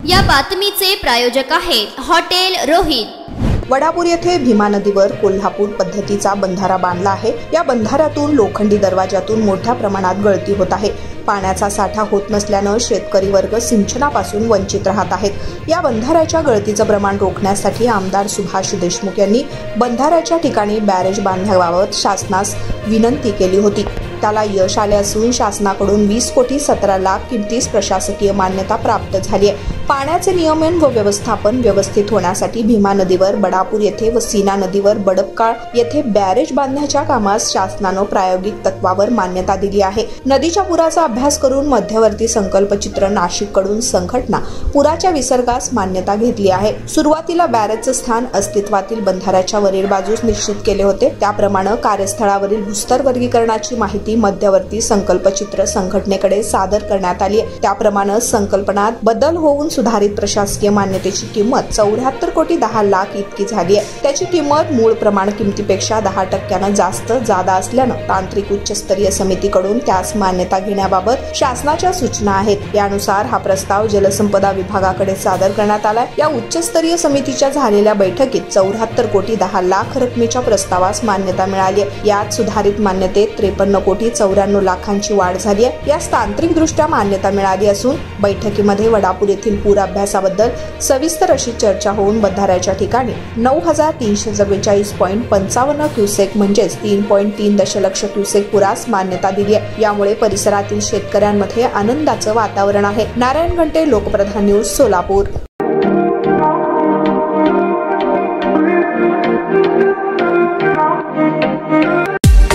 या बातमीचे प्रायोजक आहेत हॉटेल रोहित। वडापूर येथे भीमा नदीवर कोल्हापूर पद्धतीचा बंधारा बांधला आहे। या बंधाऱ्यातून लोखंडी दरवाजातून मोठ्या प्रमाणात गळती होत आहे। पाण्याचा साठा होत नसल्याने शेतकरी वर्ग सिंचनापासून वंचित राहत आहेत। या बंधाऱ्याच्या गळतीचे प्रमाण रोखण्यासाठी आमदार सुभाष देशमुख यांनी बंधाऱ्याच्या ठिकाणी बॅरेज बांधण्याबाबत शासनास विनंती केली होती। त्याला यश आले असून शासनाकडून 20 कोटी 17 लाख किमतीस प्रशासकीय मान्यता प्राप्त झाली आहे। पाण्याचे नियमन व व्यवस्थापन व्यवस्थित होण्यासाठी भीमा नदीवर बडापूर येथे व सीना नदीवर बडपकाळ येथे बॅरेज बांधण्याच्या कामास शासनाने प्रायोगिक तत्वावर मान्यता दिली आहे। नदीच्या पुराचा अभ्यास करून मध्यवर्ती संकल्पचित्र नाशिककडून संघटना पुराच्या विसर्गास मान्यता घेतली आहे। सुरुवातीला बॅरेजचे स्थान अस्तित्वातील बंधाऱ्याच्या वरील बाजूस निश्चित केले होते। त्याप्रमाणे कार्यस्थळावरील भूस्तर वर्गीकरणाची माहिती मध्यवर्ती संकल्पचित्र संघटनेकडे सादर करण्यात आली आहे। त्याप्रमाणे संकल्पनात बदल होऊन सुधारित प्रशासकीय मान्यतेची किंमत 74 कोटी 10 लाख इतकी झाली आहे। त्याची किंमत मूळ प्रमाण किमतीपेक्षा 10% जास्त जादा असल्याने तांत्रिक उच्चस्तरीय समितीकडून त्यास मान्यता घेण्याबाबत शासनाच्या सूचना आहेत। यानुसार हा प्रस्ताव जलसंपदा विभागाकडे सादर करण्यात आला। या उच्चस्तरीय समितीच्या झालेल्या बैठकीत 74 कोटी 10 लाख रकमेच्या प्रस्तावास मान्यता मिळाली आहे। यात सुधारित मान्यतेत 53 कोटी 94 लाखांची वाढ झाली आहे। यास तांत्रिकदृष्ट्या मान्यता मिळाली असून बैठकीमध्ये वडापूर येथील पूर अभ्यासाबद्दल सविस्तर अशी चर्चा होऊन बंधाऱ्याच्या ठिकाणी 9344.55 क्युसेक म्हणजेच 3.3 दशलक्ष क्युसेक पुरास मान्यता दिली आहे। यामुळे परिसरातील शेतकऱ्यांमध्ये आनंदाचं वातावरण आहे। नारायण घंटे, लोकप्रधान न्यूज, सोलापूर।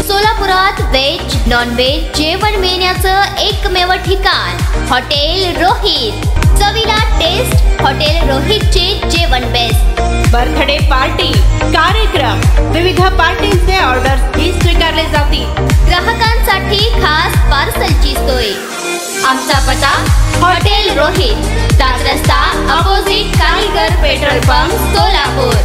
सोलापुरात व्हेज नॉन व्हेज जेवण मिळण्याचं एकमेव ठिकाण हॉटेल रोहित। चवीला टेस्ट हॉटेल रोहितचे जेवण बेस्ट। बर्थडे पार्टी, कार्यक्रम, विविध पार्टींचे ऑर्डर्स ही स्वीकारले जातील। ग्राहकांसाठी खास पार्सलची सोय। आमचा पत्ता हॉटेल रोहित, 7 रस्ता अपोजिट कारीगर पेट्रोल पंप, सोलापूर।